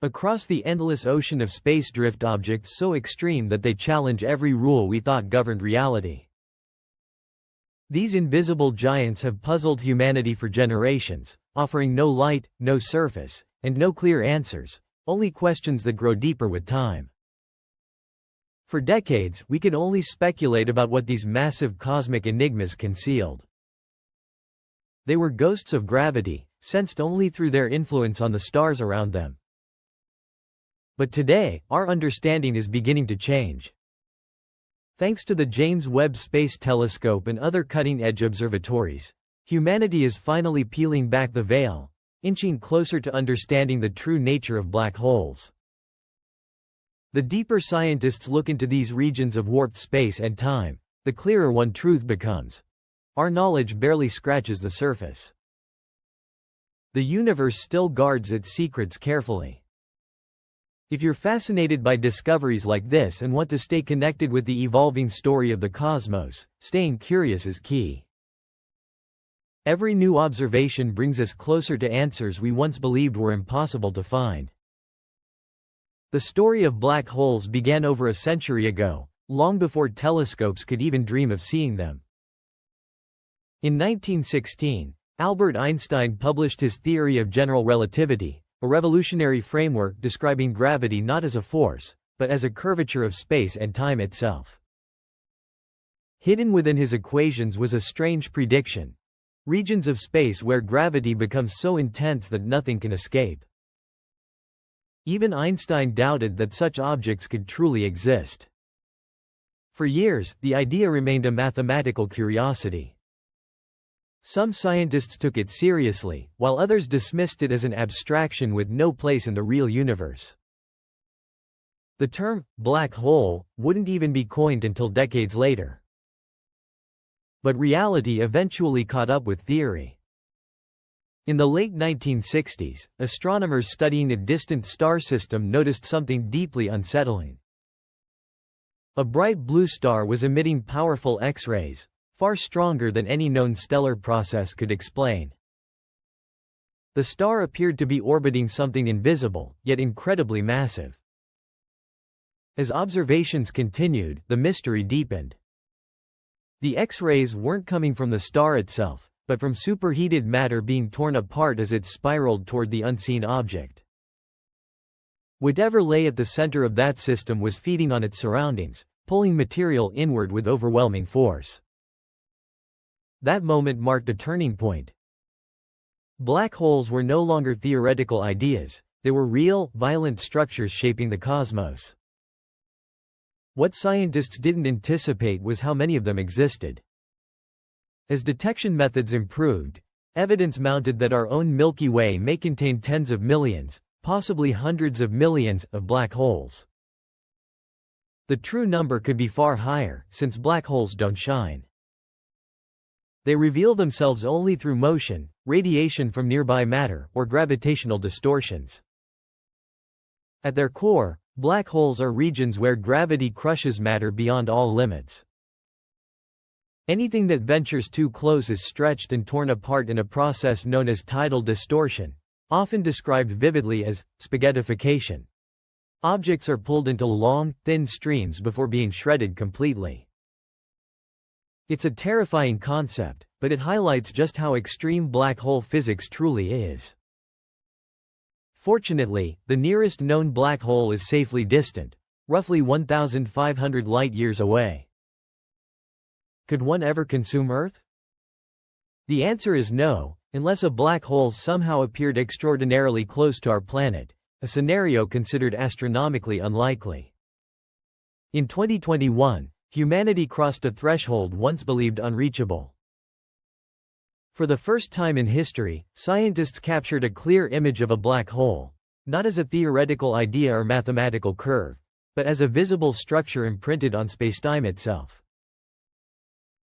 Across the endless ocean of space drift objects so extreme that they challenge every rule we thought governed reality. These invisible giants have puzzled humanity for generations, offering no light, no surface, and no clear answers, only questions that grow deeper with time. For decades, we could only speculate about what these massive cosmic enigmas concealed. They were ghosts of gravity, sensed only through their influence on the stars around them. But today, our understanding is beginning to change. Thanks to the James Webb Space Telescope and other cutting-edge observatories, humanity is finally peeling back the veil, inching closer to understanding the true nature of black holes. The deeper scientists look into these regions of warped space and time, the clearer one truth becomes. Our knowledge barely scratches the surface. The universe still guards its secrets carefully. If you're fascinated by discoveries like this and want to stay connected with the evolving story of the cosmos, staying curious is key. Every new observation brings us closer to answers we once believed were impossible to find. The story of black holes began over a century ago, long before telescopes could even dream of seeing them. In 1916, Albert Einstein published his theory of general relativity, a revolutionary framework describing gravity not as a force, but as a curvature of space and time itself. Hidden within his equations was a strange prediction: regions of space where gravity becomes so intense that nothing can escape. Even Einstein doubted that such objects could truly exist. For years, the idea remained a mathematical curiosity. Some scientists took it seriously, while others dismissed it as an abstraction with no place in the real universe. The term black hole wouldn't even be coined until decades later. But reality eventually caught up with theory. In the late 1960s, astronomers studying a distant star system noticed something deeply unsettling. A bright blue star was emitting powerful X-rays, far stronger than any known stellar process could explain. The star appeared to be orbiting something invisible, yet incredibly massive. As observations continued, the mystery deepened. The X-rays weren't coming from the star itself, but from superheated matter being torn apart as it spiraled toward the unseen object. Whatever lay at the center of that system was feeding on its surroundings, pulling material inward with overwhelming force. That moment marked a turning point. Black holes were no longer theoretical ideas, they were real, violent structures shaping the cosmos. What scientists didn't anticipate was how many of them existed. As detection methods improved, evidence mounted that our own Milky Way may contain tens of millions, possibly hundreds of millions, of black holes. The true number could be far higher, since black holes don't shine. They reveal themselves only through motion, radiation from nearby matter, or gravitational distortions. At their core, black holes are regions where gravity crushes matter beyond all limits. Anything that ventures too close is stretched and torn apart in a process known as tidal distortion, often described vividly as spaghettification. Objects are pulled into long, thin streams before being shredded completely. It's a terrifying concept, but it highlights just how extreme black hole physics truly is. Fortunately, the nearest known black hole is safely distant, roughly 1,500 light-years away. Could one ever consume Earth? The answer is no, unless a black hole somehow appeared extraordinarily close to our planet, a scenario considered astronomically unlikely. In 2021, humanity crossed a threshold once believed unreachable. For the first time in history, scientists captured a clear image of a black hole, not as a theoretical idea or mathematical curve, but as a visible structure imprinted on spacetime itself.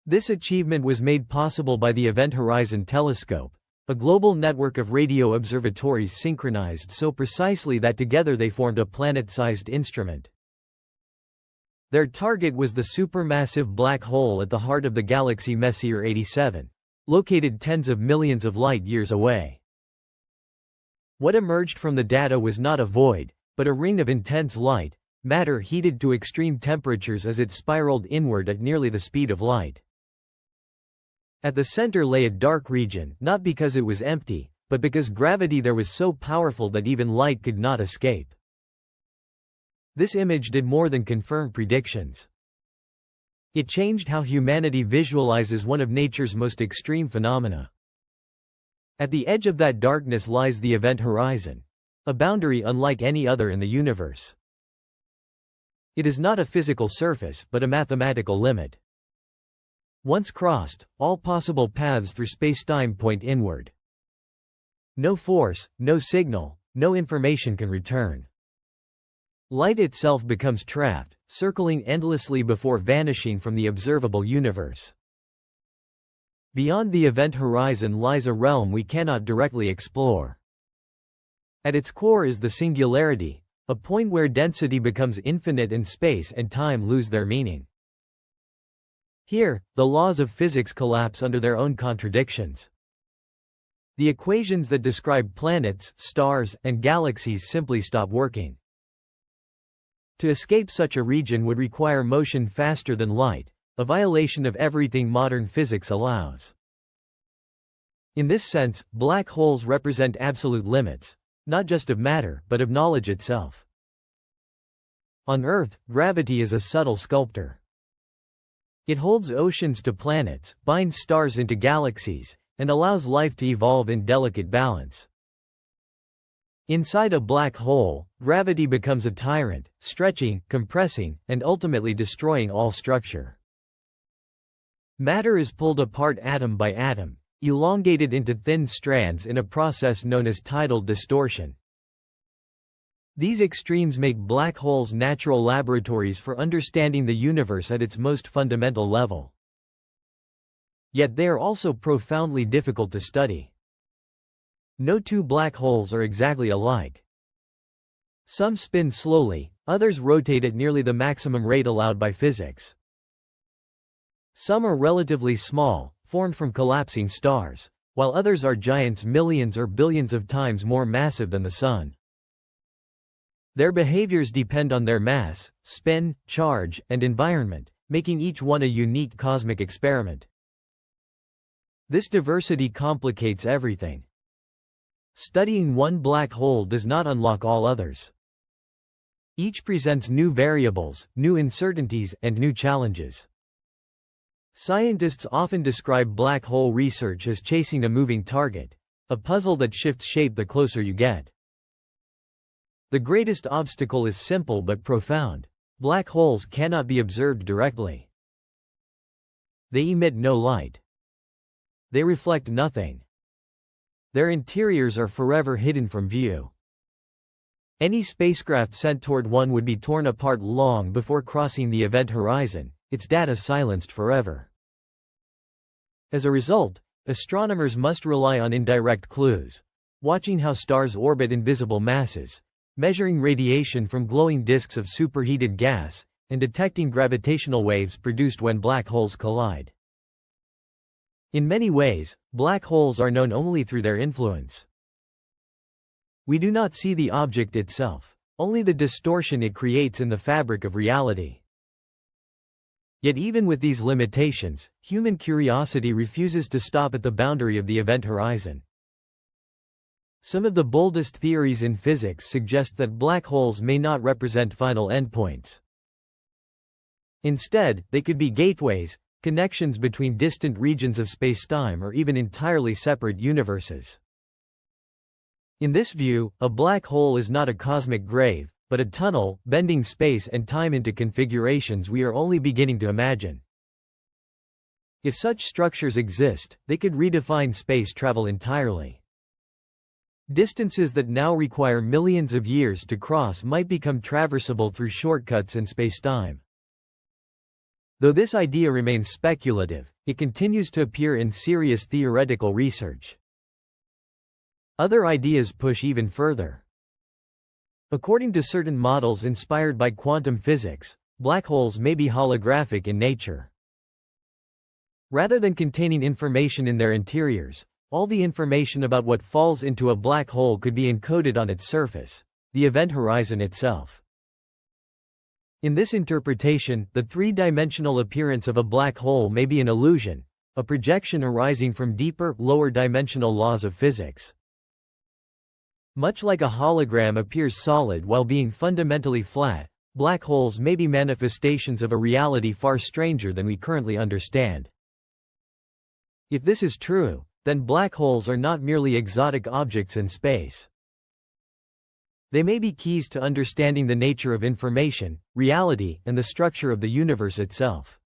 This achievement was made possible by the Event Horizon Telescope, a global network of radio observatories synchronized so precisely that together they formed a planet-sized instrument. Their target was the supermassive black hole at the heart of the galaxy Messier 87, located tens of millions of light-years away. What emerged from the data was not a void, but a ring of intense light, matter heated to extreme temperatures as it spiraled inward at nearly the speed of light. At the center lay a dark region, not because it was empty, but because gravity there was so powerful that even light could not escape. This image did more than confirm predictions. It changed how humanity visualizes one of nature's most extreme phenomena. At the edge of that darkness lies the event horizon, a boundary unlike any other in the universe. It is not a physical surface, but a mathematical limit. Once crossed, all possible paths through spacetime point inward. No force, no signal, no information can return. Light itself becomes trapped, circling endlessly before vanishing from the observable universe. Beyond the event horizon lies a realm we cannot directly explore. At its core is the singularity, a point where density becomes infinite and space and time lose their meaning. Here, the laws of physics collapse under their own contradictions. The equations that describe planets, stars, and galaxies simply stop working. To escape such a region would require motion faster than light, a violation of everything modern physics allows. In this sense, black holes represent absolute limits, not just of matter, but of knowledge itself. On Earth, gravity is a subtle sculptor. It holds oceans to planets, binds stars into galaxies, and allows life to evolve in delicate balance. Inside a black hole, gravity becomes a tyrant, stretching, compressing, and ultimately destroying all structure. Matter is pulled apart atom by atom, elongated into thin strands in a process known as tidal distortion. These extremes make black holes natural laboratories for understanding the universe at its most fundamental level. Yet they are also profoundly difficult to study. No two black holes are exactly alike. Some spin slowly, others rotate at nearly the maximum rate allowed by physics. Some are relatively small, formed from collapsing stars, while others are giants millions or billions of times more massive than the Sun. Their behaviors depend on their mass, spin, charge, and environment, making each one a unique cosmic experiment. This diversity complicates everything. Studying one black hole does not unlock all others. Each presents new variables, new uncertainties, and new challenges. Scientists often describe black hole research as chasing a moving target, a puzzle that shifts shape the closer you get. The greatest obstacle is simple but profound. Black holes cannot be observed directly. They emit no light. They reflect nothing. Their interiors are forever hidden from view. Any spacecraft sent toward one would be torn apart long before crossing the event horizon, its data silenced forever. As a result, astronomers must rely on indirect clues, watching how stars orbit invisible masses, measuring radiation from glowing disks of superheated gas, and detecting gravitational waves produced when black holes collide. In many ways, black holes are known only through their influence. We do not see the object itself, only the distortion it creates in the fabric of reality. Yet even with these limitations, human curiosity refuses to stop at the boundary of the event horizon. Some of the boldest theories in physics suggest that black holes may not represent final endpoints. Instead, they could be gateways, connections between distant regions of spacetime, or even entirely separate universes. In this view, a black hole is not a cosmic grave, but a tunnel, bending space and time into configurations we are only beginning to imagine. If such structures exist, they could redefine space travel entirely. Distances that now require millions of years to cross might become traversable through shortcuts in spacetime. Though this idea remains speculative, it continues to appear in serious theoretical research. Other ideas push even further. According to certain models inspired by quantum physics, black holes may be holographic in nature. Rather than containing information in their interiors, All the information about what falls into a black hole could be encoded on its surface, the event horizon itself. In this interpretation, the three-dimensional appearance of a black hole may be an illusion, a projection arising from deeper, lower-dimensional laws of physics. Much like a hologram appears solid while being fundamentally flat, black holes may be manifestations of a reality far stranger than we currently understand. If this is true, then black holes are not merely exotic objects in space. They may be keys to understanding the nature of information, reality, and the structure of the universe itself.